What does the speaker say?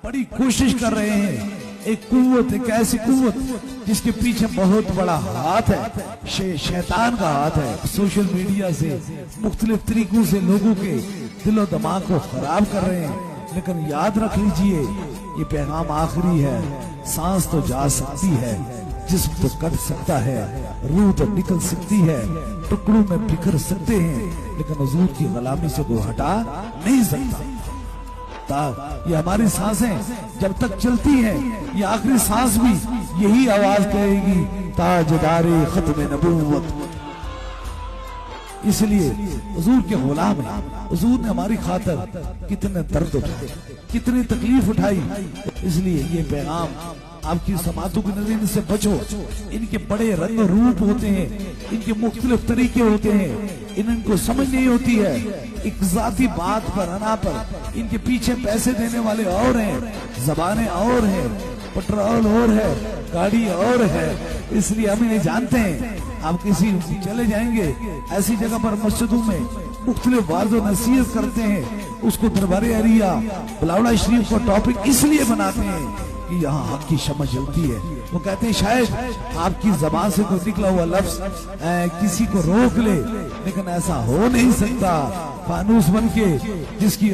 बड़ी कोशिश कर रहे हैं। एक कुव्वत, एक ऐसी कुव्वत जिसके पीछे बहुत बड़ा हाथ है, शैतान का हाथ है। सोशल मीडिया से मुख्तलिफ तरीकों से लोगों के दिलो दिमाग को खराब कर रहे हैं। लेकिन याद रख लीजिए, ये पैगाम आखिरी है। सांस तो जा सकती है, जिस्म तो कट सकता है, रूह तो निकल सकती है, टुकड़ों में बिखर सकते हैं, लेकिन हुजूर की गुलामी से कोई हटा नहीं सकता। ये हमारी सांसें जब तक चलती हैं, ये आखिरी सांस भी यही आवाज कहेगी, ताजदारे खत्म नबूवत। इसलिए हुजूर के गुलाम हैं। हुजूर ने हमारी खातिर कितने दर्द उठाए, कितनी तकलीफ उठाई। इसलिए ये पैगाम आपकी समातों की नजर से बचो। इनके बड़े रंग रूप होते हैं, इनके मुख्तलिफ तरीके होते हैं, इनको समझ नहीं होती है। एक जाती बात पर, अना पर, इनके पीछे पैसे देने वाले और हैं, जबानें और हैं, पेट्रोल और है, गाड़ी और है। इसलिए हम इन्हें जानते हैं। आप किसी चले जाएंगे ऐसी जगह पर, मस्जिदों में मुख्तलिफ वाज़ व नसीहत करते हैं, उसको दरबारे अरिया बिलावला शरीफ को टॉपिक इसलिए बनाते हैं कि यहाँ हक की शमअ जलती है। वो कहते हैं शायद आपकी जबान से कोई निकला हुआ लफ्ज किसी को रोक ले, लेकिन ऐसा हो नहीं सकता। फानूस बन के जिसकी